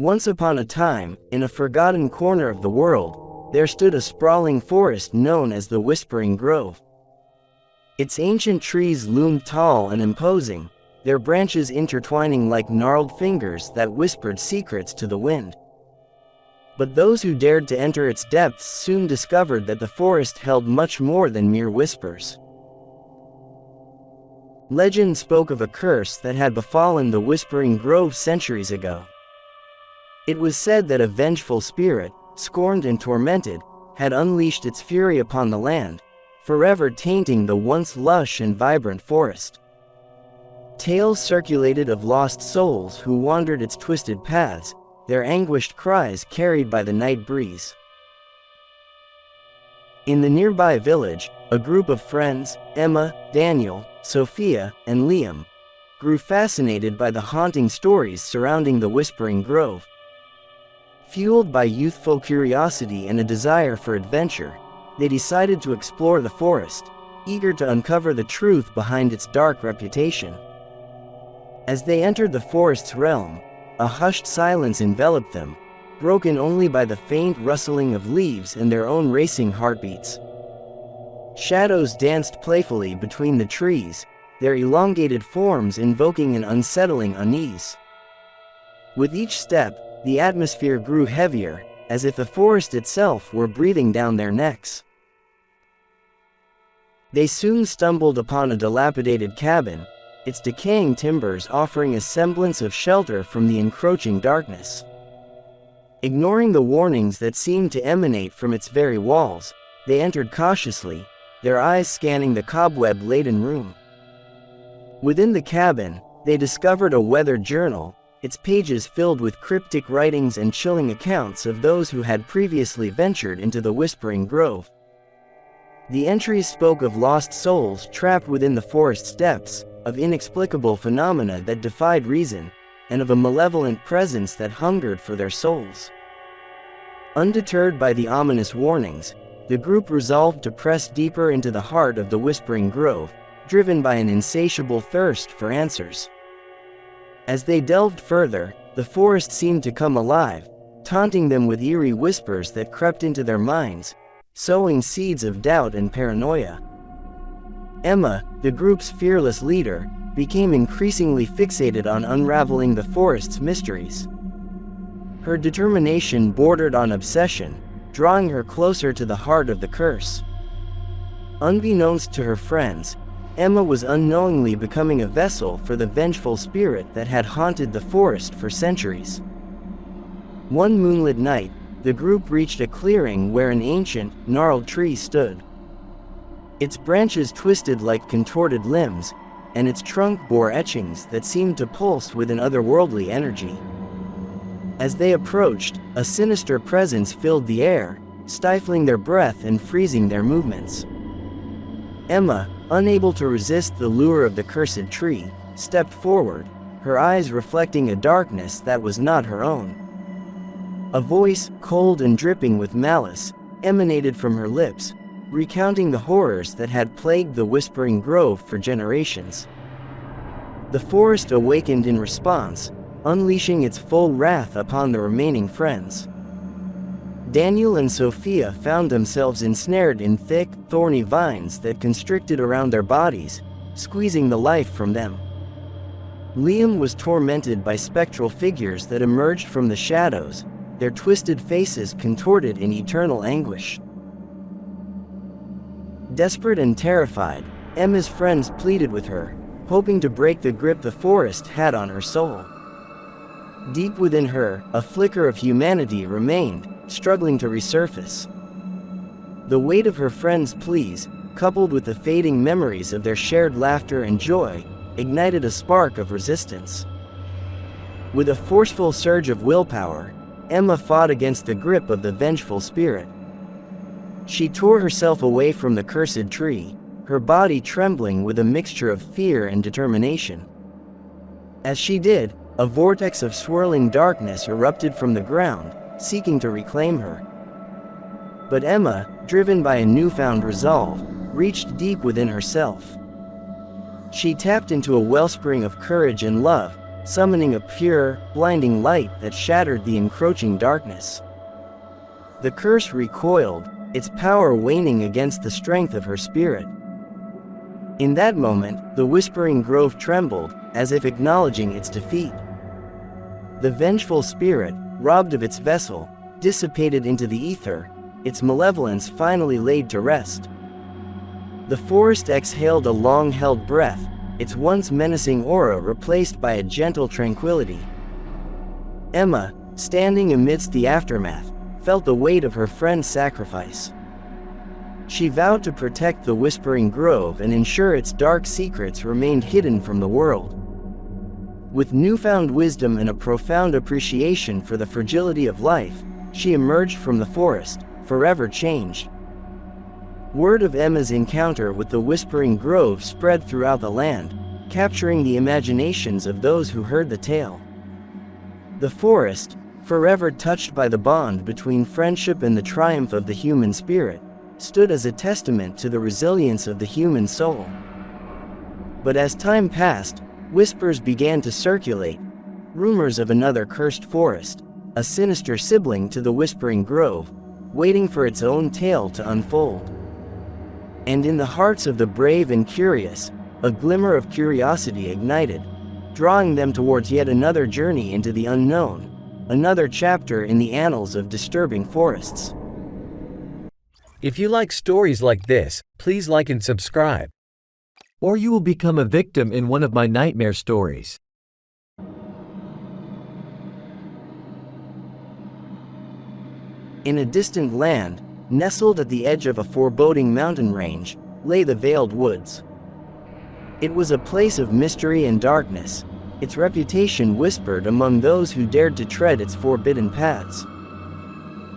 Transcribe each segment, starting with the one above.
Once upon a time, in a forgotten corner of the world, there stood a sprawling forest known as the Whispering Grove. Its ancient trees loomed tall and imposing, their branches intertwining like gnarled fingers that whispered secrets to the wind. But those who dared to enter its depths soon discovered that the forest held much more than mere whispers. Legend spoke of a curse that had befallen the Whispering Grove centuries ago. It was said that a vengeful spirit, scorned and tormented, had unleashed its fury upon the land, forever tainting the once lush and vibrant forest. Tales circulated of lost souls who wandered its twisted paths, their anguished cries carried by the night breeze. In the nearby village, a group of friends, Emma, Daniel, Sophia, and Liam, grew fascinated by the haunting stories surrounding the Whispering Grove. Fueled by youthful curiosity and a desire for adventure, they decided to explore the forest, eager to uncover the truth behind its dark reputation. As they entered the forest's realm, a hushed silence enveloped them, broken only by the faint rustling of leaves and their own racing heartbeats. Shadows danced playfully between the trees, their elongated forms invoking an unsettling unease. With each step, the atmosphere grew heavier, as if the forest itself were breathing down their necks. They soon stumbled upon a dilapidated cabin, its decaying timbers offering a semblance of shelter from the encroaching darkness. Ignoring the warnings that seemed to emanate from its very walls, they entered cautiously, their eyes scanning the cobweb-laden room. Within the cabin, they discovered a weathered journal, its pages filled with cryptic writings and chilling accounts of those who had previously ventured into the Whispering Grove. The entries spoke of lost souls trapped within the forest's depths, of inexplicable phenomena that defied reason, and of a malevolent presence that hungered for their souls. Undeterred by the ominous warnings, the group resolved to press deeper into the heart of the Whispering Grove, driven by an insatiable thirst for answers. As they delved further, the forest seemed to come alive, taunting them with eerie whispers that crept into their minds, sowing seeds of doubt and paranoia. Emma, the group's fearless leader, became increasingly fixated on unraveling the forest's mysteries. Her determination bordered on obsession, drawing her closer to the heart of the curse. Unbeknownst to her friends, Emma was unknowingly becoming a vessel for the vengeful spirit that had haunted the forest for centuries. One moonlit night, the group reached a clearing where an ancient, gnarled tree stood. Its branches twisted like contorted limbs, and its trunk bore etchings that seemed to pulse with an otherworldly energy. As they approached, a sinister presence filled the air, stifling their breath and freezing their movements. Emma, unable to resist the lure of the cursed tree, stepped forward, her eyes reflecting a darkness that was not her own. A voice, cold and dripping with malice, emanated from her lips, recounting the horrors that had plagued the Whispering Grove for generations. The forest awakened in response, unleashing its full wrath upon the remaining friends. Daniel and Sophia found themselves ensnared in thick, thorny vines that constricted around their bodies, squeezing the life from them. Liam was tormented by spectral figures that emerged from the shadows, their twisted faces contorted in eternal anguish. Desperate and terrified, Emma's friends pleaded with her, hoping to break the grip the forest had on her soul. Deep within her, a flicker of humanity remained, struggling to resurface. The weight of her friends' pleas, coupled with the fading memories of their shared laughter and joy, ignited a spark of resistance. With a forceful surge of willpower, Emma fought against the grip of the vengeful spirit. She tore herself away from the cursed tree, her body trembling with a mixture of fear and determination. As she did, a vortex of swirling darkness erupted from the ground, seeking to reclaim her. But Emma, driven by a newfound resolve, reached deep within herself. She tapped into a wellspring of courage and love, summoning a pure, blinding light that shattered the encroaching darkness. The curse recoiled, its power waning against the strength of her spirit. In that moment, the Whispering Grove trembled, as if acknowledging its defeat. The vengeful spirit, robbed of its vessel, dissipated into the ether, its malevolence finally laid to rest. The forest exhaled a long-held breath, its once menacing aura replaced by a gentle tranquility. Emma, standing amidst the aftermath, felt the weight of her friend's sacrifice. She vowed to protect the Whispering Grove and ensure its dark secrets remained hidden from the world. With newfound wisdom and a profound appreciation for the fragility of life, she emerged from the forest, forever changed. Word of Emma's encounter with the Whispering Grove spread throughout the land, capturing the imaginations of those who heard the tale. The forest, forever touched by the bond between friendship and the triumph of the human spirit, stood as a testament to the resilience of the human soul. But as time passed, whispers began to circulate, rumors of another cursed forest, a sinister sibling to the Whispering Grove, waiting for its own tale to unfold. And in the hearts of the brave and curious, a glimmer of curiosity ignited, drawing them towards yet another journey into the unknown, another chapter in the annals of disturbing forests. If you like stories like this, please like and subscribe. Or you will become a victim in one of my nightmare stories. In a distant land, nestled at the edge of a foreboding mountain range, lay the Veiled Woods. It was a place of mystery and darkness, its reputation whispered among those who dared to tread its forbidden paths.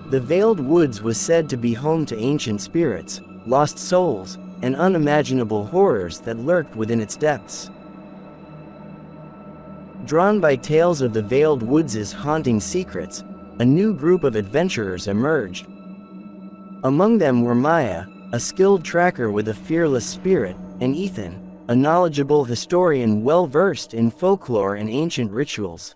The Veiled Woods was said to be home to ancient spirits, lost souls, and unimaginable horrors that lurked within its depths. Drawn by tales of the Veiled Woods' haunting secrets, a new group of adventurers emerged. Among them were Maya, a skilled tracker with a fearless spirit, and Ethan, a knowledgeable historian well-versed in folklore and ancient rituals.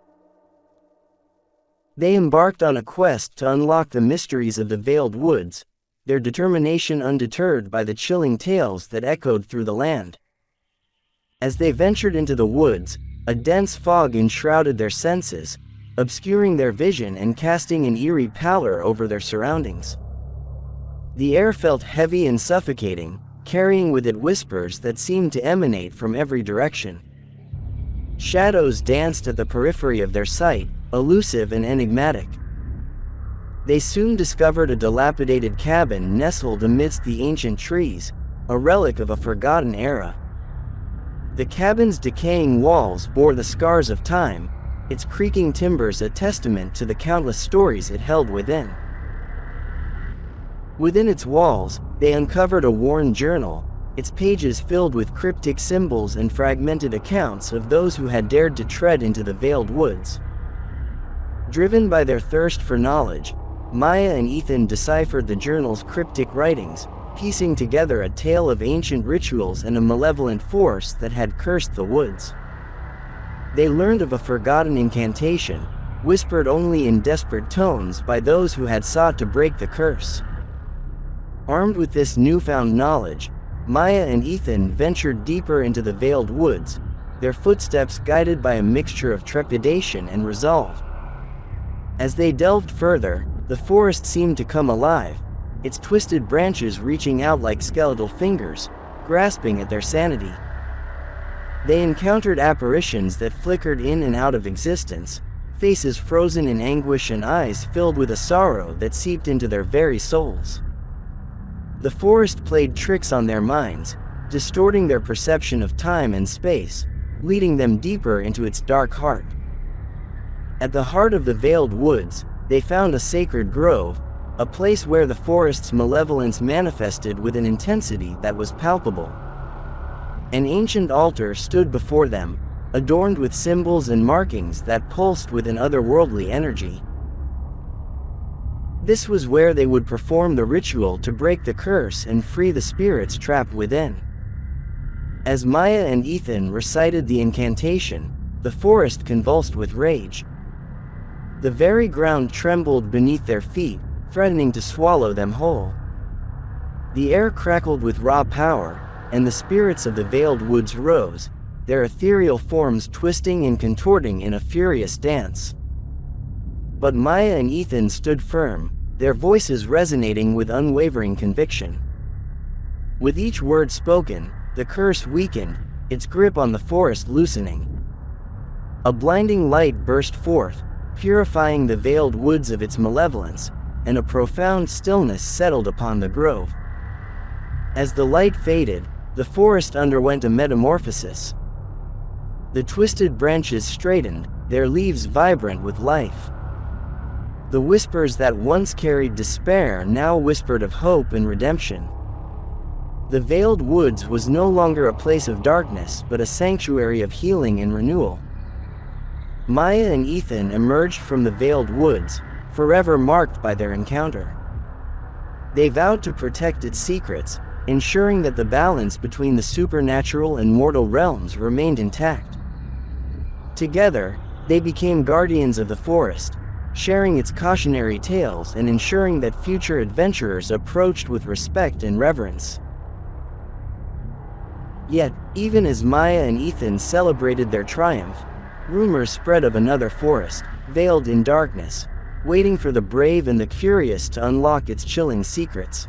They embarked on a quest to unlock the mysteries of the Veiled Woods, their determination undeterred by the chilling tales that echoed through the land. As they ventured into the woods, a dense fog enshrouded their senses, obscuring their vision and casting an eerie pallor over their surroundings. The air felt heavy and suffocating, carrying with it whispers that seemed to emanate from every direction. Shadows danced at the periphery of their sight, elusive and enigmatic. They soon discovered a dilapidated cabin nestled amidst the ancient trees, a relic of a forgotten era. The cabin's decaying walls bore the scars of time, its creaking timbers a testament to the countless stories it held within. Within its walls, they uncovered a worn journal, its pages filled with cryptic symbols and fragmented accounts of those who had dared to tread into the Veiled Woods. Driven by their thirst for knowledge, Maya and Ethan deciphered the journal's cryptic writings, piecing together a tale of ancient rituals and a malevolent force that had cursed the woods. They learned of a forgotten incantation, whispered only in desperate tones by those who had sought to break the curse. Armed with this newfound knowledge, Maya and Ethan ventured deeper into the Veiled Woods, their footsteps guided by a mixture of trepidation and resolve. As they delved further, the forest seemed to come alive, its twisted branches reaching out like skeletal fingers, grasping at their sanity. They encountered apparitions that flickered in and out of existence, faces frozen in anguish and eyes filled with a sorrow that seeped into their very souls. The forest played tricks on their minds, distorting their perception of time and space, leading them deeper into its dark heart. At the heart of the Veiled Woods, they found a sacred grove, a place where the forest's malevolence manifested with an intensity that was palpable. An ancient altar stood before them, adorned with symbols and markings that pulsed with an otherworldly energy. This was where they would perform the ritual to break the curse and free the spirits trapped within. As Maya and Ethan recited the incantation, the forest convulsed with rage. The very ground trembled beneath their feet, threatening to swallow them whole. The air crackled with raw power, and the spirits of the veiled woods rose, their ethereal forms twisting and contorting in a furious dance. But Maya and Ethan stood firm, their voices resonating with unwavering conviction. With each word spoken, the curse weakened, its grip on the forest loosening. A blinding light burst forth, purifying the veiled woods of its malevolence, and a profound stillness settled upon the grove. As the light faded, the forest underwent a metamorphosis. The twisted branches straightened, their leaves vibrant with life. The whispers that once carried despair now whispered of hope and redemption. The veiled woods was no longer a place of darkness but a sanctuary of healing and renewal. Maya and Ethan emerged from the veiled woods, forever marked by their encounter. They vowed to protect its secrets, ensuring that the balance between the supernatural and mortal realms remained intact. Together, they became guardians of the forest, sharing its cautionary tales and ensuring that future adventurers approached with respect and reverence. Yet, even as Maya and Ethan celebrated their triumph, rumors spread of another forest, veiled in darkness, waiting for the brave and the curious to unlock its chilling secrets.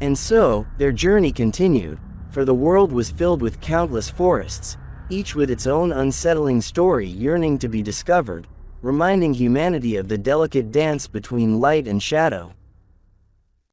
And so, their journey continued, for the world was filled with countless forests, each with its own unsettling story yearning to be discovered, reminding humanity of the delicate dance between light and shadow.